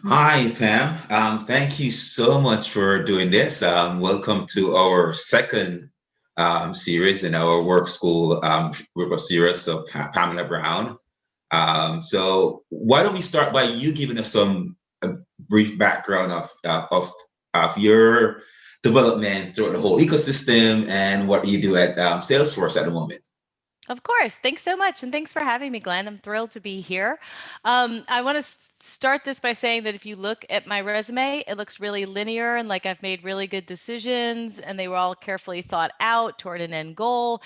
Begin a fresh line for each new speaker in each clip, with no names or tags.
Hi, Pam. Thank you so much for doing this. Welcome to our second series in our work school with a series of Pamela Brown. So why don't we start by you giving us some a brief background of your development throughout the whole ecosystem and what you do at Salesforce at the moment.
Of course. Thanks so much. And thanks for having me, Glenn. I'm thrilled to be here. I want to start this by saying that if you look at my resume, it looks really linear and like I've made really good decisions and they were all carefully thought out toward an end goal.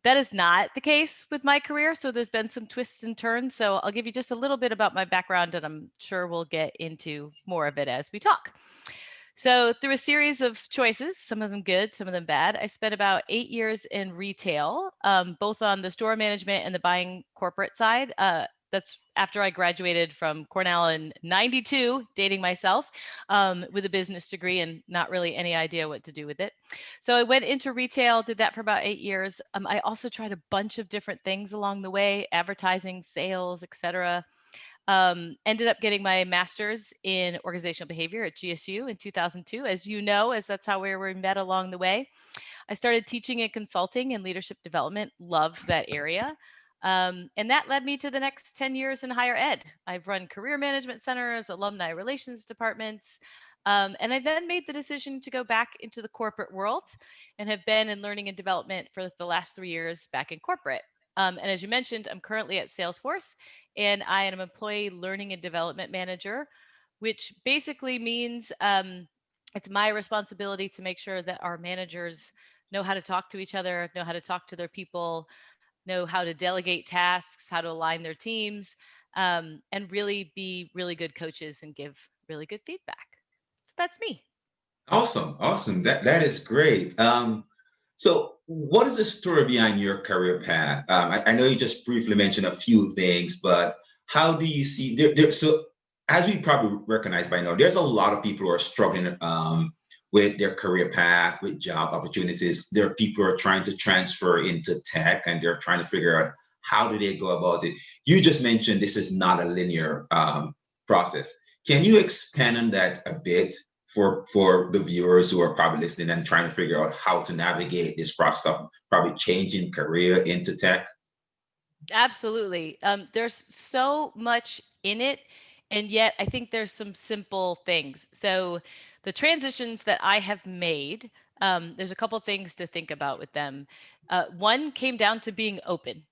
That is not the case with my career. So there's been some twists and turns. So I'll give you just a little bit about my background and I'm sure we'll get into more of it as we talk. So, through a series of choices, some of them good, some of them bad, I spent about 8 years in retail, both on the store management and the buying corporate side. That's after I graduated from Cornell in 92, dating myself, with a business degree and not really any idea what to do with it. So I went into retail, did that for about 8 years. I also tried a bunch of different things along the way, advertising, sales, etc. Ended up getting my master's in organizational behavior at GSU in 2002. As you know, as that's how we were met along the way. I started teaching and consulting and leadership development, loved that area. And that led me to the next 10 years in higher ed. I've run career management centers, alumni relations departments, and I then made the decision to go back into the corporate world and have been in learning and development for the last 3 years back in corporate. And as you mentioned, I'm currently at Salesforce and I am an employee learning and development manager, which basically means it's my responsibility to make sure that our managers know how to talk to each other, know how to talk to their people, know how to delegate tasks, how to align their teams, and really be really good coaches and give really good feedback. So that's me.
Awesome, awesome. That is great. So, what is the story behind your career path? I know you just briefly mentioned a few things, but how do you see so? As we probably recognize by now, there's a lot of people who are struggling with their career path, with job opportunities. There are people who are trying to transfer into tech, and they're trying to figure out how do they go about it. You just mentioned this is not a linear process. Can you expand on that a bit for the viewers who are probably listening and trying to figure out how to navigate this process of probably changing career into tech?
Absolutely. There's so much in it, and yet I think there's some simple things. So, the transitions that I have made, there's a couple things to think about with them. One came down to being open,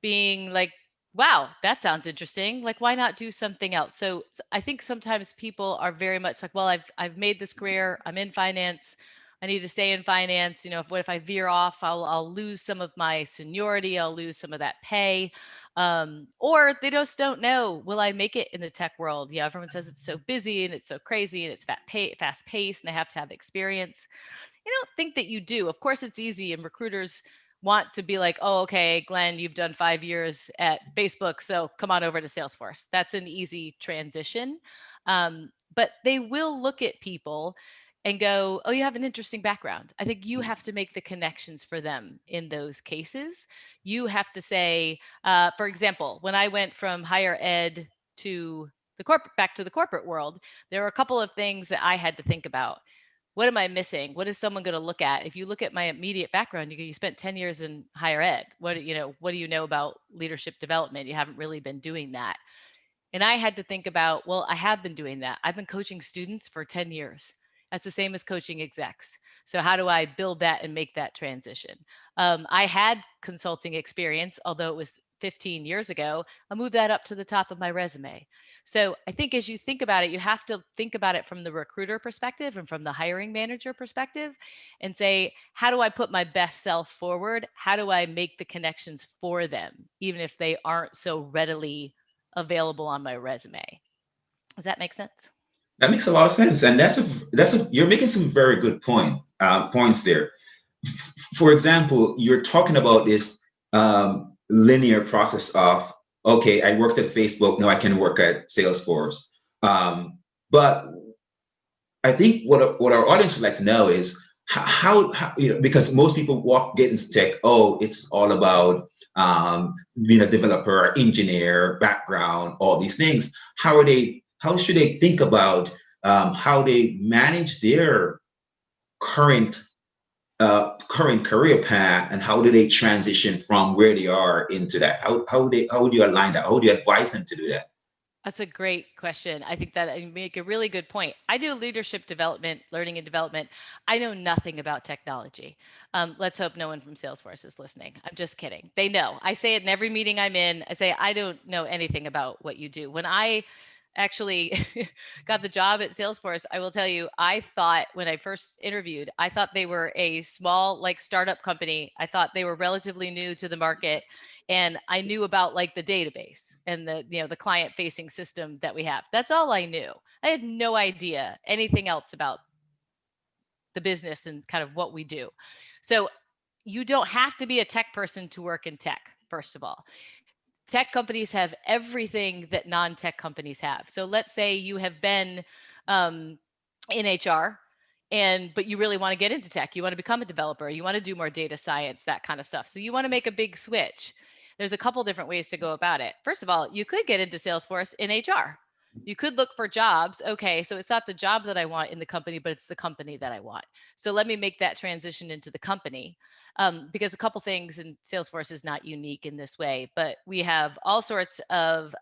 being like, wow, that sounds interesting. Like, why not do something else? So I think sometimes people are very much like, well, I've made this career. I'm in finance. I need to stay in finance. You know, if what if I veer off, I'll lose some of my seniority. I'll lose some of that pay. Or they just don't know, will I make it in the tech world? Yeah, everyone says it's so busy and it's so crazy and it's fast paced and I have to have experience. I don't think that you do. Of course, it's easy, and recruiters want to be like, oh, okay, Glenn, you've done 5 years at Facebook, so come on over to Salesforce. That's an easy transition. But they will look at people and go, oh, you have an interesting background. I think you have to make the connections for them in those cases. You have to say, for example, when I went from higher ed to the corporate back to the corporate world, there were a couple of things that I had to think about. What am I missing? What is someone going to look at? If you look at my immediate background, you spent 10 years in higher ed. What do you know about leadership development? You haven't really been doing that. And I had to think about, well, I have been doing that. I've been coaching students for 10 years. That's the same as coaching execs. So, how do I build that and make that transition? I had consulting experience, although it was 15 years ago. I moved that up to the top of my resume. So, I think as you think about it, you have to think about it from the recruiter perspective and from the hiring manager perspective and say, how do I put my best self forward? How do I make the connections for them, even if they aren't so readily available on my resume? Does that make sense?
That makes a lot of sense, and that's a you're making some very good points there. For example, you're talking about this linear process of okay, I worked at Facebook, now I can work at Salesforce. But I think what our audience would like to know is how because most people get into tech. Oh, it's all about being a developer, engineer, background, all these things. How are they? how should they think about how they manage their current current career path, and how do they transition from where they are into that? How would you align that? How would you advise them to do that?
That's a great question. I think that you make a really good point. I do leadership development, learning and development. I know nothing about technology. Let's hope no one from Salesforce is listening. I'm just kidding. They know. I say it in every meeting I'm in. I say, I don't know anything about what you do. When I actually got the job at Salesforce, I will tell you, I thought when I first interviewed, I thought they were a small, like startup company. I thought they were relatively new to the market, and I knew about like the database and the the client facing system that we have. That's all I knew. I had no idea anything else about the business and kind of what we do. So you don't have to be a tech person to work in tech, first of all. Tech companies have everything that non-tech companies have. So let's say you have been um, in HR, and but you really want to get into tech, you want to become a developer, you want to do more data science, that kind of stuff, so you want to make a big switch. There's a couple different ways to go about it. First of all, you could get into Salesforce in HR. You could look for jobs. Okay, so it's not the job that I want in the company, but it's the company that I want. So let me make that transition into the company. Because a couple things, and Salesforce is not unique in this way, but we have all sorts of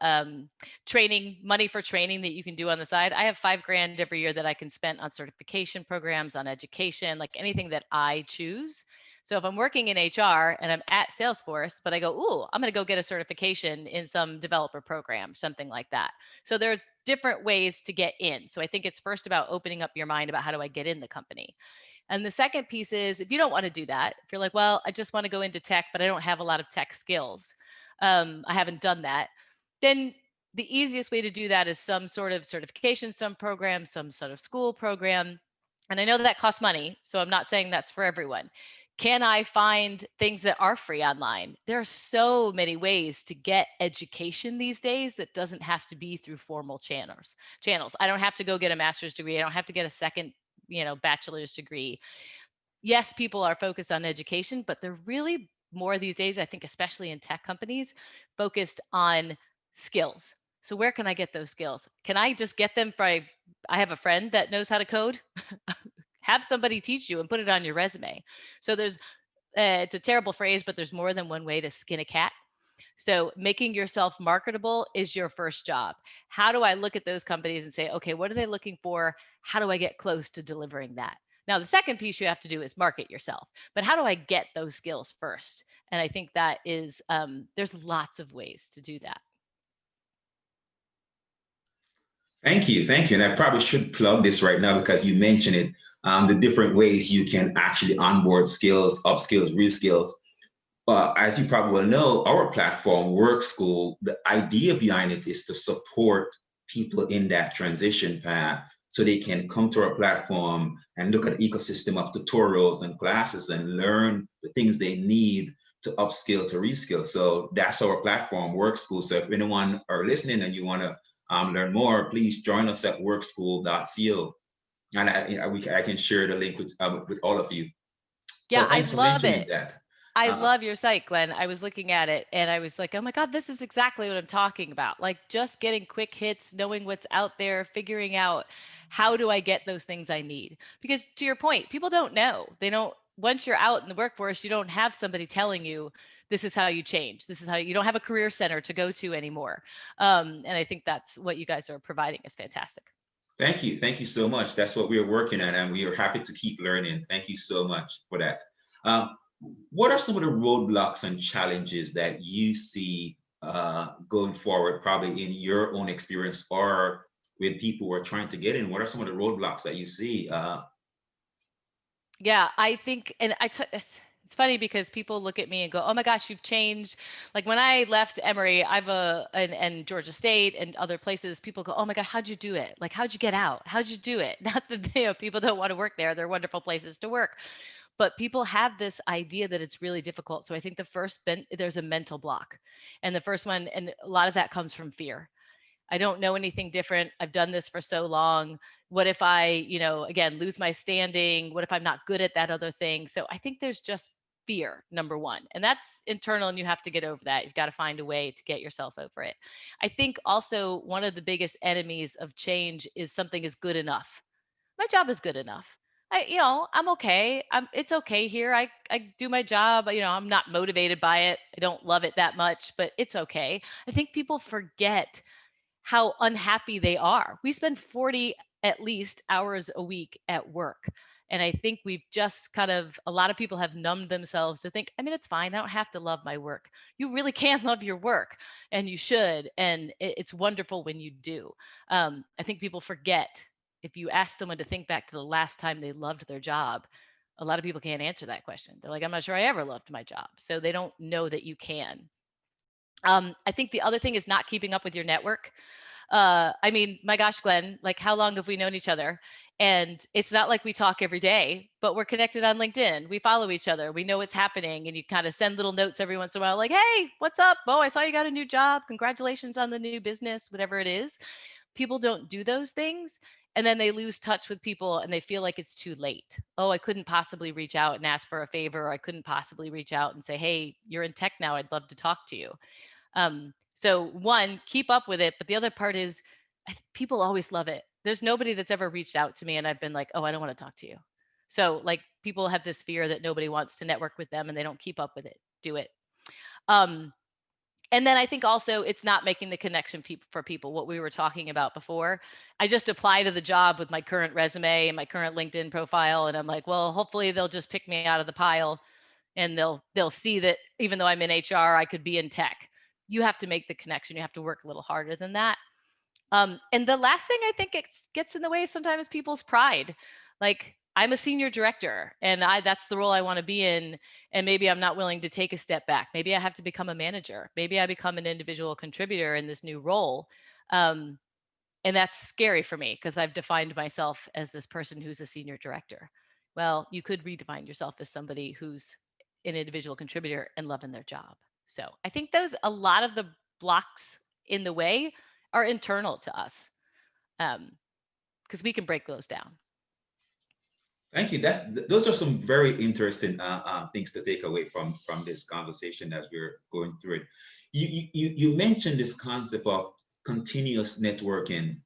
training, money for training that you can do on the side. I have $5,000 every year that I can spend on certification programs, on education, like anything that I choose. So if I'm working in HR and I'm at Salesforce, but I go, ooh, I'm going to go get a certification in some developer program, something like that. So there's different ways to get in. So I think it's first about opening up your mind about how do I get in the company. And the second piece is if you don't want to do that, if you're like, well, I just want to go into tech, but I don't have a lot of tech skills, I haven't done that, then the easiest way to do that is some sort of certification, some program, some sort of school program. And I know that costs money, so I'm not saying that's for everyone. Can I find things that are free online? There are so many ways to get education these days that doesn't have to be through formal channels. I don't have to go get a master's degree. I don't have to get a second, bachelor's degree. Yes, people are focused on education, but they're really more these days, I think, especially in tech companies, focused on skills. So where can I get those skills? Can I just get them by, I have a friend that knows how to code. Have somebody teach you and put it on your resume. So there's, it's a terrible phrase, but there's more than one way to skin a cat. So making yourself marketable is your first job. How do I look at those companies and say, okay, what are they looking for? How do I get close to delivering that? Now, the second piece you have to do is market yourself. But how do I get those skills first? And I think that is, there's lots of ways to do that.
Thank you. And I probably should plug this right now because you mentioned it. The different ways you can actually onboard skills, upskills, reskills. As you probably will know, our platform, WorkSchool, the idea behind it is to support people in that transition path so they can come to our platform and look at the ecosystem of tutorials and classes and learn the things they need to upskill, to reskill. So that's our platform, WorkSchool. So if anyone are listening and you want to learn more, please join us at workschool.co. And I can share the link with all of you.
Yeah,
So
I
thanks for
love
mentioning
it.
that.
I
Uh,
love your site, Glenn. I was looking at it and I was like, oh my God, this is exactly what I'm talking about. Like just getting quick hits, knowing what's out there, figuring out how do I get those things I need. Because to your point, people don't know. They don't, once you're out in the workforce, you don't have somebody telling you this is how you change. This is how you don't have a career center to go to anymore. And I think that's what you guys are providing is fantastic.
Thank you. Thank you so much. That's what we are working on, and we are happy to keep learning. Thank you so much for that. Um, what are some of the roadblocks and challenges that you see going forward, probably in your own experience or with people who are trying to get in? What are some of the roadblocks that you see?
Yeah, I think, and it's funny because people look at me and go, "Oh my gosh, you've changed." Like when I left Emory, I've and Georgia State and other places, people go, "Oh my God, how'd you do it? Like, how'd you get out? How'd you do it?" Not that people don't want to work there; they're wonderful places to work, but people have this idea that it's really difficult. So I think the first there's a mental block, and the first one, and a lot of that comes from fear. I don't know anything different. I've done this for so long. What if I, again, lose my standing? What if I'm not good at that other thing? So I think there's just fear, number one. And that's internal, and you have to get over that. You've got to find a way to get yourself over it. I think also one of the biggest enemies of change is something is good enough. My job is good enough. I'm okay. It's okay here. I do my job. I'm not motivated by it. I don't love it that much, but it's okay. I think people forget how unhappy they are. We spend 40 at least hours a week at work. And I think we've just a lot of people have numbed themselves to think, I mean, it's fine. I don't have to love my work. You really can love your work, and you should. And it's wonderful when you do. I think people forget, if you ask someone to think back to the last time they loved their job, a lot of people can't answer that question. They're like, I'm not sure I ever loved my job. So they don't know that you can. I think the other thing is not keeping up with your network. I mean, my gosh, Glenn, like, how long have we known each other? And it's not like we talk every day, but we're connected on LinkedIn. We follow each other. We know what's happening. And you kind of send little notes every once in a while, like, hey, what's up? Oh, I saw you got a new job. Congratulations on the new business, whatever it is. People don't do those things. And then they lose touch with people and they feel like it's too late. Oh, I couldn't possibly reach out and ask for a favor. Or I couldn't possibly reach out and say, hey, you're in tech now. I'd love to talk to you. So one, keep up with it. But the other part is, people always love it. There's nobody that's ever reached out to me and I've been like, oh, I don't want to talk to you. So like, people have this fear that nobody wants to network with them and they don't keep up with it. Do it. Um, and then I think also it's not making the connection for people, what we were talking about before. I just apply to the job with my current resume and my current LinkedIn profile. And I'm like, well, hopefully they'll just pick me out of the pile, and they'll see that even though I'm in HR, I could be in tech. You have to make the connection. You have to work a little harder than that. And the last thing I think it gets in the way sometimes is people's pride. Like, I'm a senior director and that's the role I want to be in. And maybe I'm not willing to take a step back. Maybe I have to become a manager. Maybe I become an individual contributor in this new role. Um, and that's scary for me because I've defined myself as this person who's a senior director. Well, you could redefine yourself as somebody who's an individual contributor and loving their job. So I think a lot of the blocks in the way are internal to us, because we can break those down.
Thank you. Those are some very interesting things to take away from this conversation as we're going through it. You mentioned this concept of continuous networking,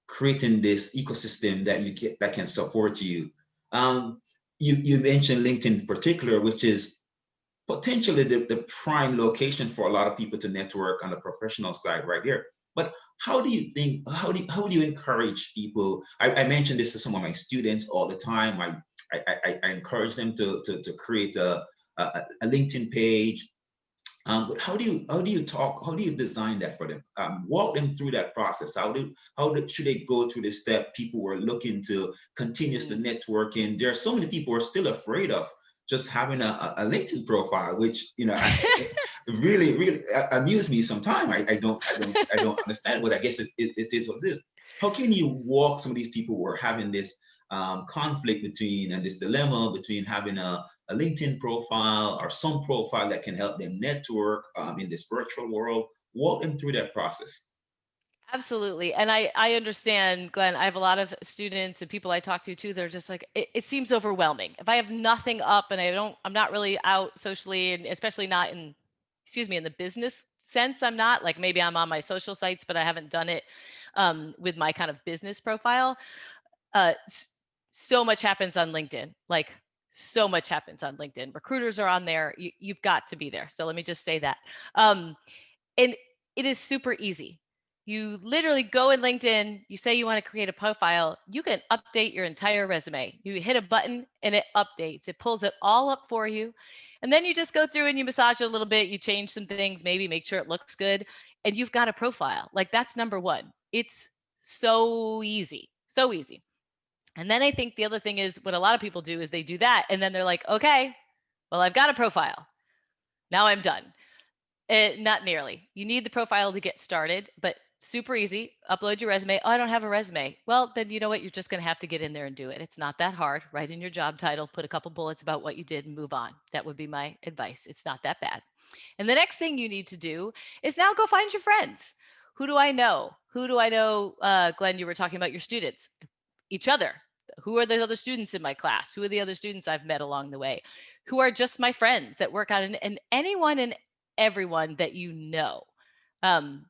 creating this ecosystem that that can support you. You mentioned LinkedIn in particular, which is potentially the prime location for a lot of people to network on the professional side right here. But how do you think, how do you encourage people? I mention this to some of my students all the time. I encourage them to create a LinkedIn page. But how do you talk? How do you design that for them? Walk them through that process. Should they go through this step? People who are looking to continuously networking. There are so many people who are still afraid of just having a LinkedIn profile, which it really amuse me sometimes. I don't understand, but I guess it is what it is. How can you walk some of these people who are having this conflict between, and this dilemma between having a LinkedIn profile or some profile that can help them network in this virtual world? Walk them through that process.
Absolutely. And I understand, Glenn. I have a lot of students and people I talk to too. They're just like, it seems overwhelming. If I have nothing up and I'm not really out socially, and especially not in, excuse me, in the business sense, I'm not. Like, maybe I'm on my social sites, but I haven't done it with my kind of business profile. Uh, so much happens on LinkedIn. Like, so much happens on LinkedIn. Recruiters are on there. You've got to be there. So let me just say that. And it is super easy. You literally go in LinkedIn, you say you want to create a profile, you can update your entire resume. You hit a button and it updates. It pulls it all up for you. And then you just go through and you massage it a little bit, you change some things, maybe make sure it looks good, and you've got a profile. Like, that's number one. It's so easy. So easy. And then I think the other thing is, what a lot of people do is they do that and then they're like, okay, well, I've got a profile. Now I'm done. Not nearly. You need the profile to get started, but super easy. Upload your resume. Oh, I don't have a resume. Well, then you know what? You're just going to have to get in there and do it. It's not that hard. Write in your job title, put a couple bullets about what you did, and move on. That would be my advice. It's not that bad. And the next thing you need to do is now go find your friends. Who do I know? Who do I know? Glenn, you were talking about your students, each other. Who are the other students in my class? Who are the other students I've met along the way? who are just my friends that work out, and anyone and everyone that you know. Um,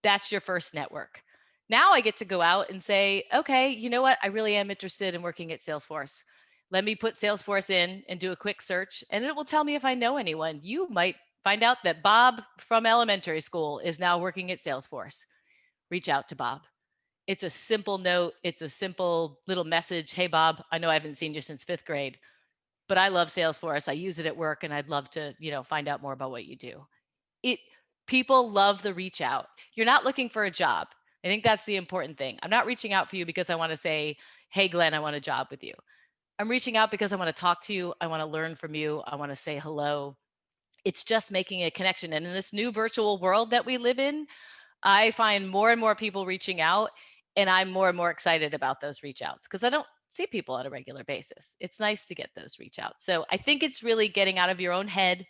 that's your first network. Now I get to go out and say, okay, you know what? I really am interested in working at Salesforce. Let me put Salesforce in and do a quick search, and it will tell me if I know anyone. You might find out that Bob from elementary school is now working at Salesforce. Reach out to Bob. It's a simple note, it's a simple little message. Hey, Bob, I know I haven't seen you since fifth grade, but I love Salesforce. I use it at work and I'd love to, find out more about what you do. It People love the reach out. You're not looking for a job. I think that's the important thing. I'm not reaching out for you because I want to say, "Hey Glenn, I want a job with you." I'm reaching out because I want to talk to you, I want to learn from you, I want to say hello. It's just making a connection. And in this new virtual world that we live in, I find more and more people reaching out, and I'm more and more excited about those reach outs because I don't see people on a regular basis. It's nice to get those reach outs. So I think it's really getting out of your own head,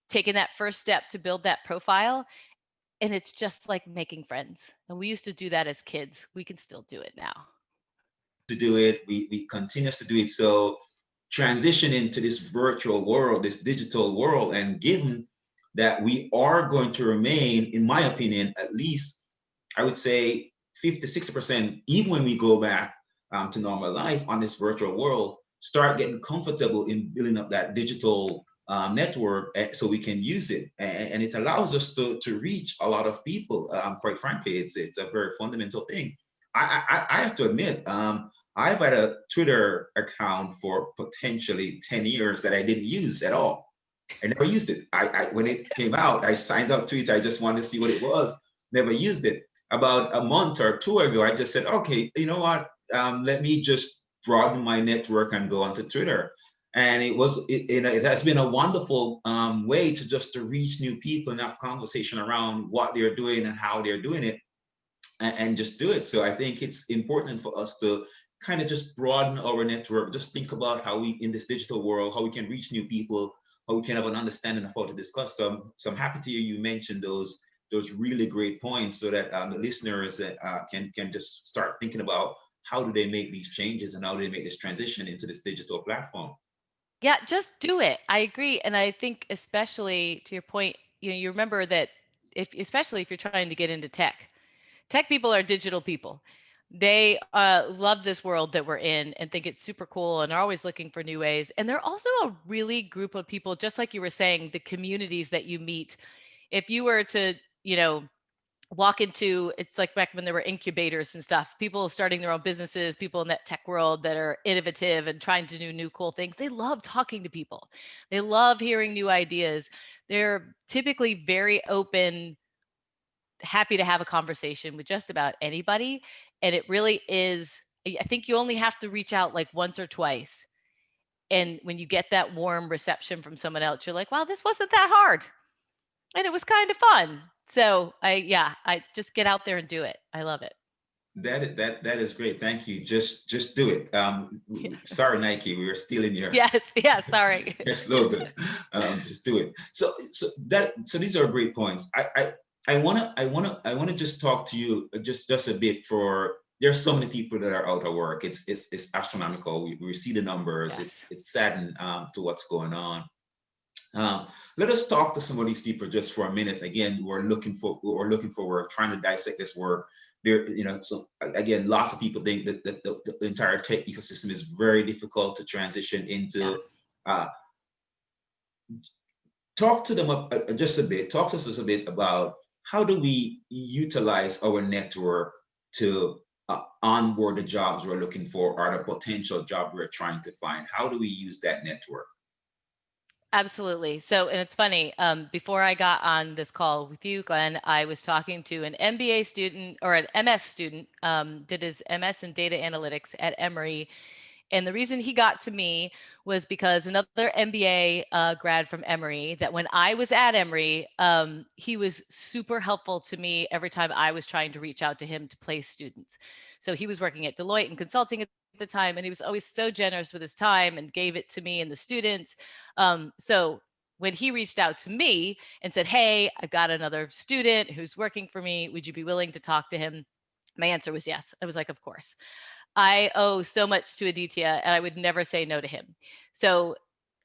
taking that first step to build that profile. And it's just like making friends. And we used to do that as kids. We can still do it now.
To do it. We continue to do it. So transition into this virtual world, this digital world, and given that we are going to remain, in my opinion, at least I would say 50, 60%, even when we go back to normal life on this virtual world, start getting comfortable in building up that digital network so we can use it. And it allows us to reach a lot of people. Quite frankly, it's a very fundamental thing. I have to admit, I've had a Twitter account for potentially 10 years that I didn't use at all. I never used it. When it came out, I signed up to it. I just wanted to see what it was. Never used it. About a month or two ago, I just said, okay, you know what? Let me just broaden my network and go onto Twitter. And it has been a wonderful way to reach new people and have conversation around what they're doing and how they're doing it, and just do it. So I think it's important for us to kind of just broaden our network, just think about how we, in this digital world, how we can reach new people, how we can have an understanding of how to discuss them. So I'm happy to hear you mention those really great points, so that the listeners that can just start thinking about how do they make these changes and how do they make this transition into this digital platform.
Yeah, just do it. I agree. And I think, especially to your point, you remember that, especially if you're trying to get into tech people are digital people. They love this world that we're in and think it's super cool and are always looking for new ways. And they're also a really group of people, just like you were saying, the communities that you meet. If you were to, walk into, it's like back when there were incubators and stuff, people starting their own businesses, people in that tech world that are innovative and trying to do new cool things. They love talking to people. They love hearing new ideas. They're typically very open, happy to have a conversation with just about anybody. And it really is, I think you only have to reach out like once or twice. And when you get that warm reception from someone else, you're like, wow, this wasn't that hard. And it was kind of fun. So I just get out there and do it. I love it.
That is great. Thank you. Just do it.
Yeah.
Sorry, Nike, we are stealing your
Yes. Yeah. Sorry.
your slogan. Just do it. So these are great points. I wanna just talk to you just a bit. For there's so many people that are out of work. It's astronomical. We see the numbers.
Yes.
It's saddened to what's going on. Let us talk to some of these people just for a minute. Again, who are looking for work, trying to dissect this work. There, so again, lots of people think that the entire tech ecosystem is very difficult to transition
Yeah.
into. Uh, Talk to them just a bit. Talk to us a bit about how do we utilize our network to onboard the jobs we're looking for, or the potential job we're trying to find. How do we use that network?
Absolutely. So, and it's funny, before I got on this call with you, Glenn, I was talking to an MBA student or an MS student, did his MS in data analytics at Emory. And the reason he got to me was because another MBA grad from Emory, that when I was at Emory, he was super helpful to me every time I was trying to reach out to him to place students. So he was working at Deloitte and consulting at the time, and he was always so generous with his time and gave it to me and the students. So when he reached out to me and said, "Hey, I've got another student who's working for me. Would you be willing to talk to him?" My answer was yes. I was like, "Of course." I owe so much to Aditya, and I would never say no to him. So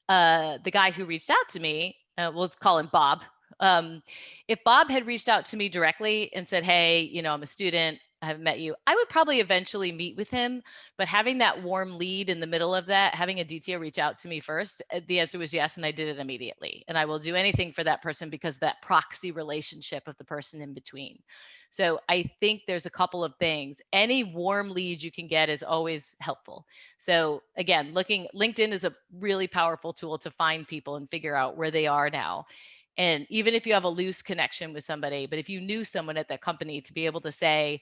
the guy who reached out to me, we'll call him Bob. Um, if Bob had reached out to me directly and said, "Hey, I'm a student, I haven't met you," I would probably eventually meet with him. But having that warm lead in the middle of that, having a DTO reach out to me first, the answer was yes, and I did it immediately. And I will do anything for that person because that proxy relationship of the person in between. So I think there's a couple of things. Any warm lead you can get is always helpful. So again, LinkedIn is a really powerful tool to find people and figure out where they are now. And even if you have a loose connection with somebody, but if you knew someone at that company, to be able to say,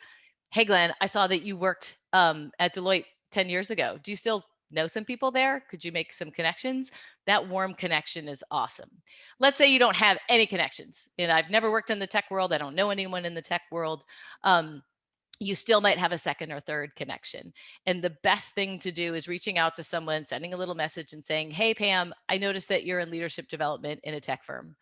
"Hey, Glenn, I saw that you worked at Deloitte 10 years ago. Do you still know some people there? Could you make some connections?" That warm connection is awesome. Let's say you don't have any connections. And I've never worked in the tech world. I don't know anyone in the tech world. You still might have a second or third connection. And the best thing to do is reaching out to someone, sending a little message and saying, "Hey, Pam, I noticed that you're in leadership development in a tech firm.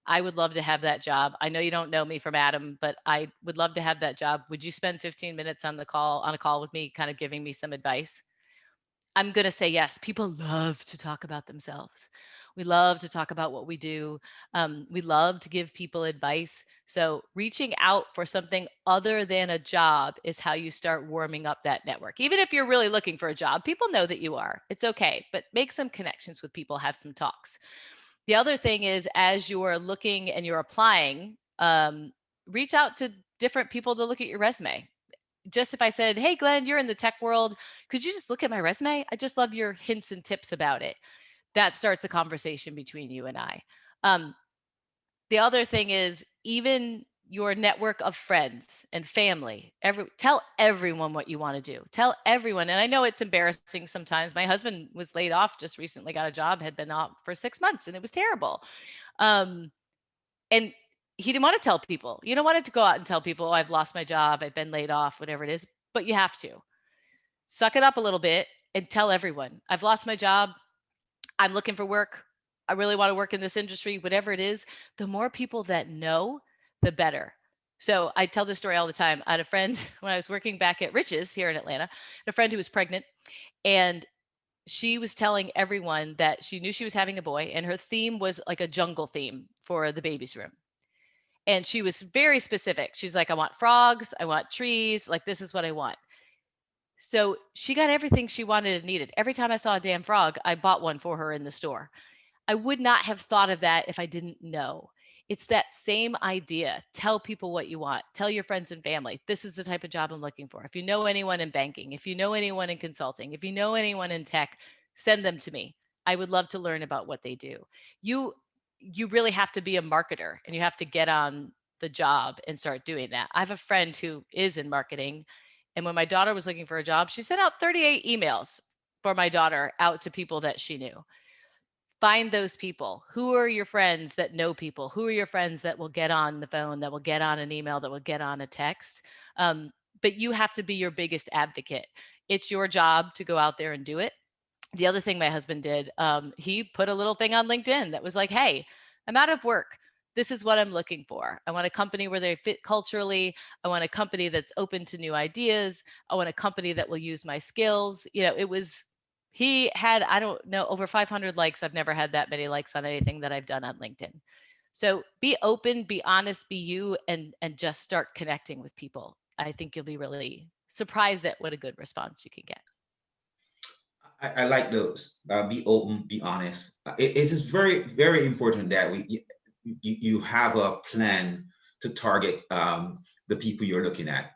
I would love to have that job. I know you don't know me from Adam, but I would love to have that job. Would you spend 15 minutes on a call with me, kind of giving me some advice?" I'm going to say yes. People love to talk about themselves. We love to talk about what we do. We love to give people advice. So, reaching out for something other than a job is how you start warming up that network. Even if you're really looking for a job, people know that you are. It's okay, but make some connections with people, have some talks. The other thing is, as you're looking and you're applying, reach out to different people to look at your resume. Just if I said, "Hey, Glenn, you're in the tech world. Could you just look at my resume? I just love your hints and tips about it." That starts a conversation between you and I. Um, the other thing is, even your network of friends and family, tell everyone what you want to do. Tell everyone. And I know it's embarrassing sometimes. My husband was laid off just recently, got a job, had been off for 6 months, and it was terrible. Um, and he didn't want to tell people. You don't want it to go out and tell people, "Oh, I've lost my job, I've been laid off," whatever it is. But you have to suck it up a little bit and tell everyone, "I've lost my job. I'm looking for work. I really want to work in this industry," whatever it is. The more people that know, the better. So I tell this story all the time. I had a friend when I was working back at Rich's here in Atlanta, a friend who was pregnant, and she was telling everyone that she knew she was having a boy, and her theme was like a jungle theme for the baby's room. And she was very specific. She's like, "I want frogs, I want trees, like this is what I want." So she got everything she wanted and needed. Every time I saw a damn frog, I bought one for her in the store. I would not have thought of that if I didn't know. It's that same idea. Tell people what you want. Tell your friends and family, "This is the type of job I'm looking for. If you know anyone in banking, if you know anyone in consulting, if you know anyone in tech, send them to me. I would love to learn about what they do." You you really have to be a marketer, and you have to get on the job and start doing that. I have a friend who is in marketing, and when my daughter was looking for a job, she sent out 38 emails for my daughter out to people that she knew. Find those people. Who are your friends that know people? Who are your friends that will get on the phone, that will get on an email, that will get on a text? Um, but you have to be your biggest advocate. It's your job to go out there and do it. The other thing my husband did, he put a little thing on LinkedIn that was like, "Hey, I'm out of work. This is what I'm looking for. I want a company where they fit culturally. I want a company that's open to new ideas. I want a company that will use my skills." He had, I don't know, over 500 likes. I've never had that many likes on anything that I've done on LinkedIn. So be open, be honest, be you, and just start connecting with people. I think you'll be really surprised at what a good response you can get.
I like those. Be open, be honest. It is very, very important that you have a plan to target the people you're looking at.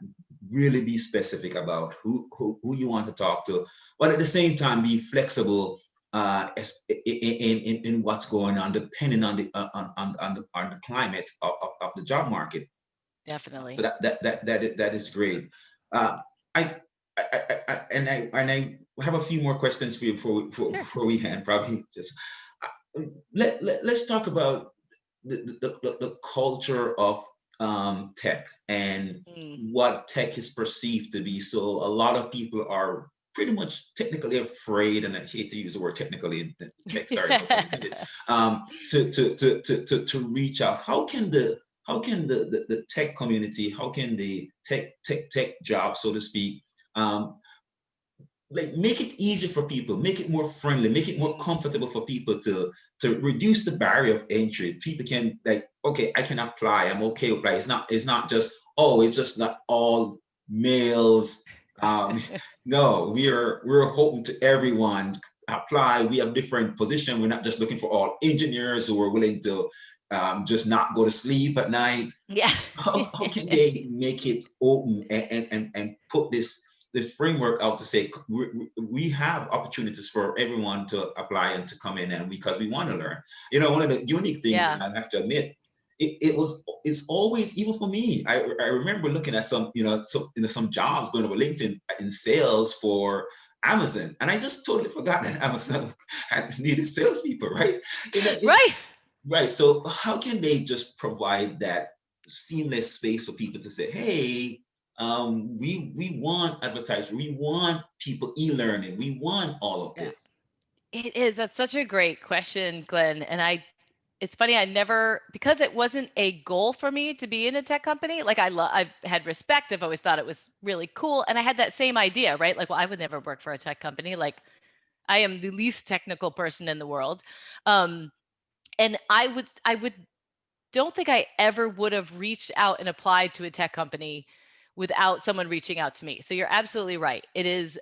Really be specific about who you want to talk to, but at the same time be flexible in what's going on, depending on the climate of the job market. So
Definitely.
that is great. Uh, I, and I have a few more questions for you
Sure.
before we end. Probably just let's talk about the culture of tech and
Mm.
what tech is perceived to be. So a lot of people are pretty much technically afraid, and I hate to use the word technically, tech, sorry, no pun intended, to reach out. How can the tech community, how can the tech job, so to speak, um, like make it easier for people, make it more friendly, make it more comfortable for people to reduce the barrier of entry. People can like, okay, I can apply. I'm okay with that. It's not just, oh, it's just not all males. Um, no, we're hoping to everyone apply. We have different positions. We're not just looking for all engineers who are willing to just not go to sleep at night.
Yeah.
How can they make it open and put the framework out to say we have opportunities for everyone to apply and to come in, and because we want to learn. One of the unique things,
Yeah.
and I have to admit, it's always, even for me, I remember looking at some jobs going over LinkedIn in sales for Amazon, and I just totally forgot that Amazon had needed salespeople, right? It's
Right.
right. So how can they just provide that seamless space for people to say, hey, we want advertising, we want people e-learning, we want all of
Yeah.
this.
It is. That's such a great question, Glenn. And it's funny, I never, because it wasn't a goal for me to be in a tech company. Like I've had respect. I've always thought it was really cool. And I had that same idea, right? Like, well, I would never work for a tech company. Like I am the least technical person in the world. Um, and I would don't think I ever would have reached out and applied to a tech company without someone reaching out to me. So you're absolutely right. It is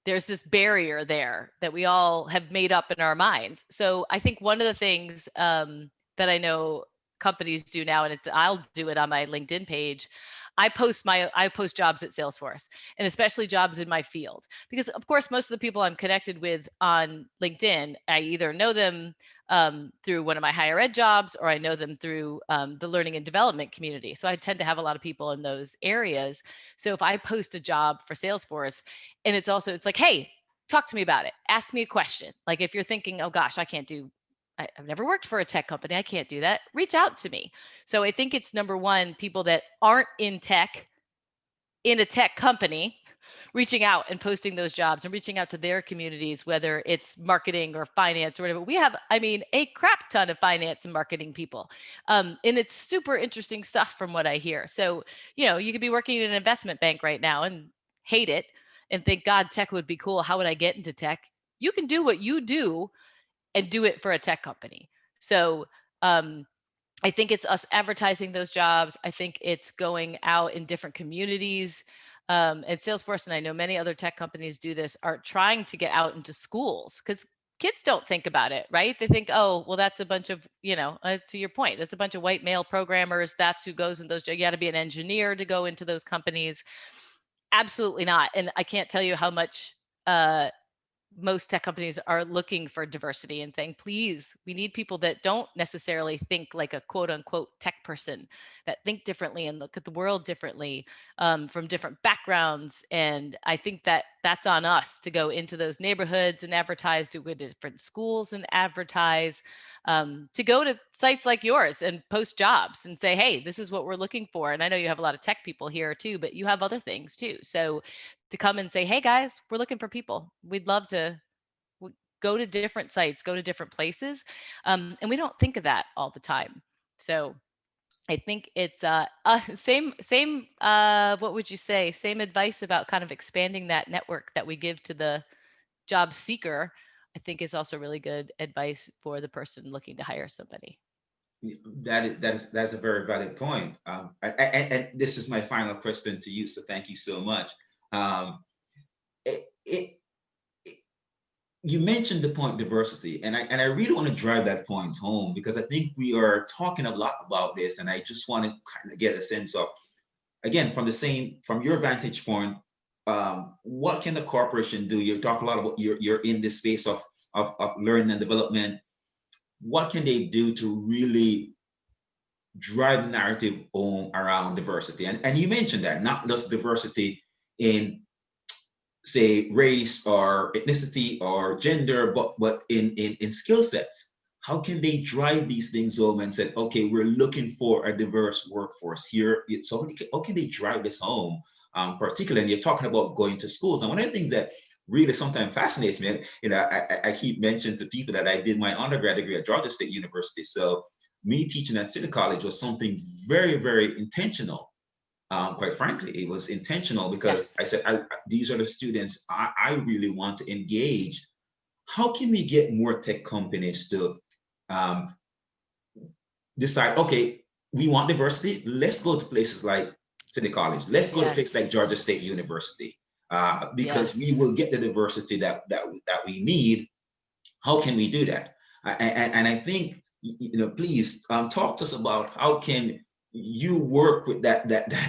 there's this barrier there that we all have made up in our minds. So I think one of the things that I know companies do now, and I'll do it on my LinkedIn page. I post jobs at Salesforce, and especially jobs in my field, because of course most of the people I'm connected with on LinkedIn, I either know them through one of my higher ed jobs, or I know them through the learning and development community. So I tend to have a lot of people in those areas. So if I post a job for Salesforce, and it's like, hey, talk to me about it, ask me a question. Like if you're thinking, oh gosh, I've never worked for a tech company, I can't do that, reach out to me. So I think it's number one, people that aren't in a tech company reaching out and posting those jobs and reaching out to their communities, whether it's marketing or finance or whatever. We have, I mean, a crap ton of finance and marketing people. And it's super interesting stuff from what I hear. So, you could be working in an investment bank right now and hate it and think, God, tech would be cool. How would I get into tech? You can do what you do and do it for a tech company. So, um, I think it's us advertising those jobs. I think it's going out in different communities. At Salesforce, and I know many other tech companies do this, are trying to get out into schools, because kids don't think about it, right? They think, oh, well, that's a bunch of, to your point, that's a bunch of white male programmers. That's who goes in those. You got to be an engineer to go into those companies. Absolutely not. And I can't tell you how much uh, most tech companies are looking for diversity and saying, please, we need people that don't necessarily think like a quote unquote tech person, that think differently and look at the world differently, from different backgrounds. And I think that that's on us to go into those neighborhoods and advertise, to go to different schools and advertise, to go to sites like yours and post jobs and say, hey, this is what we're looking for. And I know you have a lot of tech people here too, but you have other things too. So to come and say, hey guys, we're looking for people. We'd love to go to different sites, go to different places. And we don't think of that all the time. So I think it's same what would you say? Same advice about kind of expanding that network that we give to the job seeker, I think is also really good advice for the person looking to hire somebody.
That's a very valid point. And this is my final question to you. So thank you so much. Um, it, it, you mentioned the point diversity, and I really want to drive that point home, because I think we are talking a lot about this, and I just want to kind of get a sense of, again, from your vantage point, what can the corporation do? You talk a lot about you're in this space of learning and development. What can they do to really drive the narrative home around diversity? And you mentioned that not just diversity in, say, race or ethnicity or gender, but in skill sets. How can they drive these things home and say, okay, we're looking for a diverse workforce here? So how can they drive this home? Particularly, and you're talking about going to schools. And one of the things that really sometimes fascinates me, I keep mentioning to people that I did my undergrad degree at Georgia State University. So me teaching at City College was something very, very intentional, Quite frankly, it was intentional because
Yes.
I said, these are the students I really want to engage. How can we get more tech companies to um, decide, okay, we want diversity. Let's go to places like City College. Let's go to places like
Yes.
Georgia State University, because we
Yes.
will get the diversity that we need. How can we do that? And I think, please talk to us about how can you work with that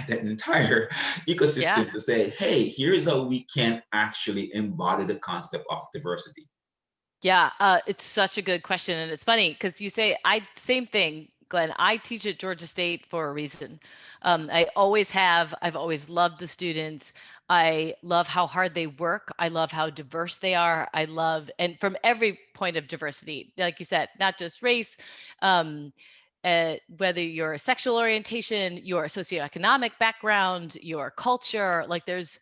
entire
Yeah.
ecosystem to say, hey, here's how we can actually embody the concept of diversity.
Yeah, it's such a good question, and it's funny because you say I same thing, Glenn. I teach at Georgia State for a reason. I always have. I've always loved the students. I love how hard they work. I love how diverse they are. I love, and from every point of diversity, like you said, not just race, um, whether your sexual orientation, your socioeconomic background, your culture, like there's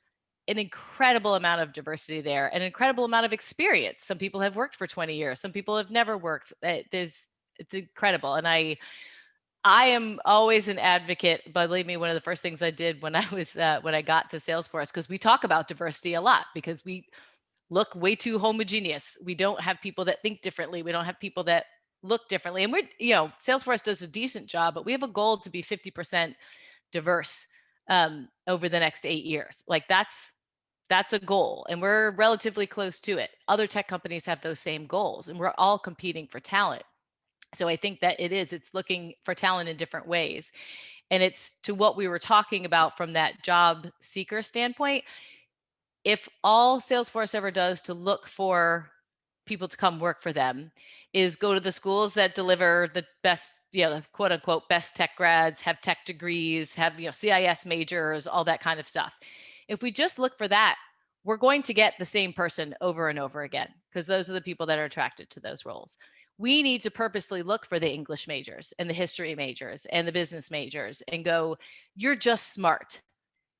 an incredible amount of diversity there, an incredible amount of experience. Some people have worked for 20 years, some people have never worked. It's incredible. And I am always an advocate. Believe me, one of the first things I did when when I got to Salesforce, because we talk about diversity a lot, because we look way too homogeneous. We don't have people that think differently. We don't have people that look differently. And Salesforce does a decent job, but we have a goal to be 50% diverse over the next 8 years. Like that's a goal, and we're relatively close to it. Other tech companies have those same goals, and we're all competing for talent. So I think that it's looking for talent in different ways. And it's to what we were talking about from that job seeker standpoint. If all Salesforce ever does to look for people to come work for them is go to the schools that deliver the best, the quote unquote best tech grads, have tech degrees, have CIS majors, all that kind of stuff. If we just look for that, we're going to get the same person over and over again, because those are the people that are attracted to those roles. We need to purposely look for the English majors and the history majors and the business majors and go, you're just smart,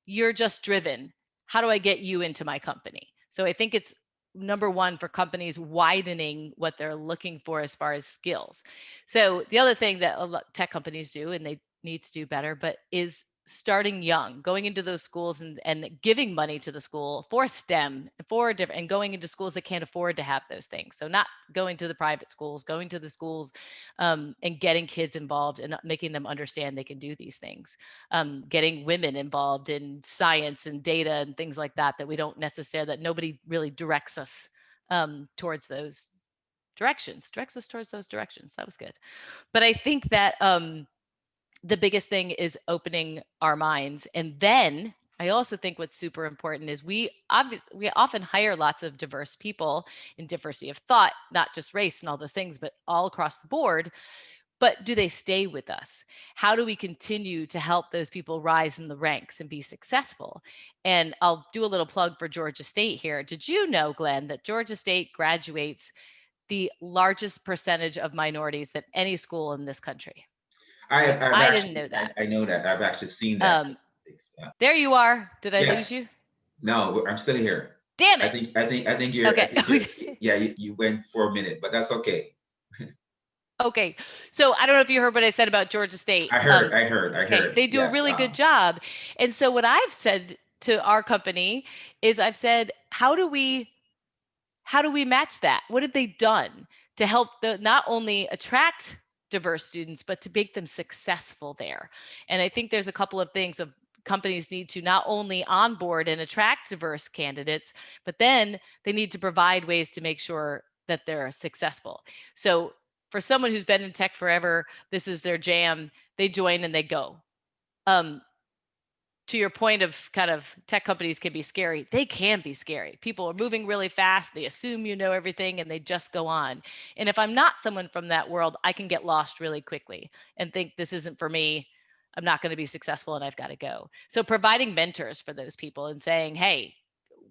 you're just driven. How do I get you into my company? So I think it's number one for companies widening what they're looking for as far as skills. So the other thing that a lot tech companies do, and they need to do better, but is starting young, going into those schools and giving money to the school for STEM, for different, and going into schools that can't afford to have those things. So not going to the private schools, going to the schools, and getting kids involved and making them understand they can do these things. Getting women involved in science and data and things like that, that we don't necessarily, that nobody really directs us towards those directs us towards those directions. That was good. But I think that the biggest thing is opening our minds. And then I also think what's super important is we often hire lots of diverse people in diversity of thought, not just race and all those things, but all across the board. But do they stay with us? How do we continue to help those people rise in the ranks and be successful? And I'll do a little plug for Georgia State here. Did you know, Glenn, that Georgia State graduates the largest percentage of minorities than any school in this country?
I've
I didn't
actually,
know that.
I know that. I've actually seen that
Um,
statistics. Yeah.
there you are. Did I lose you?
Yes. No, I'm still here.
Damn
I
it.
think, I think, I think you're, I
Okay.
think you're, yeah, you went for a minute, but that's okay.
Okay. So I don't know if you heard what I said about Georgia State.
I
Okay.
heard.
They do a
Yes.
really good job. And so what I've said to our company is I've said, how do we match that? What have they done to help not only attract diverse students, but to make them successful there? And I think there's a couple of things of companies need to not only onboard and attract diverse candidates, but then they need to provide ways to make sure that they're successful. So for someone who's been in tech forever, this is their jam. They join and they go. Um, to your point of kind of tech companies can be scary, they can be scary. People are moving really fast, they assume you know everything, and they just go on. And if I'm not someone from that world, I can get lost really quickly and think this isn't for me. I'm not going to be successful and I've got to go. So providing mentors for those people and saying, hey,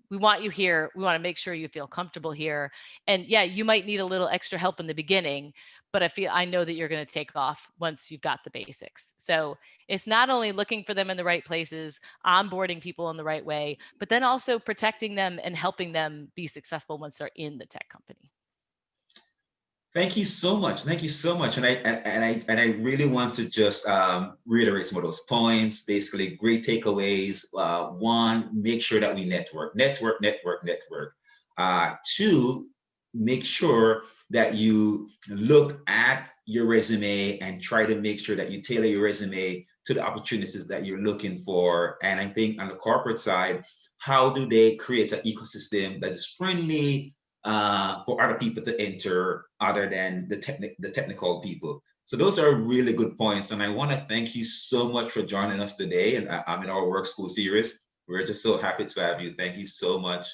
we want you here. We want to make sure you feel comfortable here. And yeah, you might need a little extra help in the beginning, but I know that you're going to take off once you've got the basics. So it's not only looking for them in the right places, onboarding people in the right way, but then also protecting them and helping them be successful once they're in the tech company.
Thank you so much. Thank you so much. And I really want to just reiterate some of those points. Basically, great takeaways. One, make sure that we network. Two, make sure that you look at your resume and try to make sure that you tailor your resume to the opportunities that you're looking for. And I think on the corporate side, how do they create an ecosystem that is friendly for other people to enter other than the technical people. So those are really good points. And I want to thank you so much for joining us today. And I'm in our Work School series. We're just so happy to have you. Thank you so much.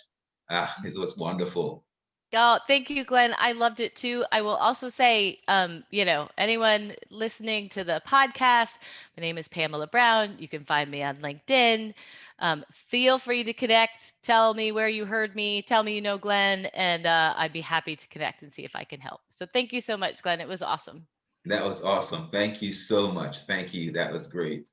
It was wonderful.
Oh, thank you, Glenn. I loved it too. I will also say, anyone listening to the podcast, my name is Pamela Brown. You can find me on LinkedIn. Feel free to connect. Tell me where you heard me. Tell me you know Glenn, and I'd be happy to connect and see if I can help. So thank you so much, Glenn. It was awesome.
That was awesome. Thank you so much. Thank you. That was great.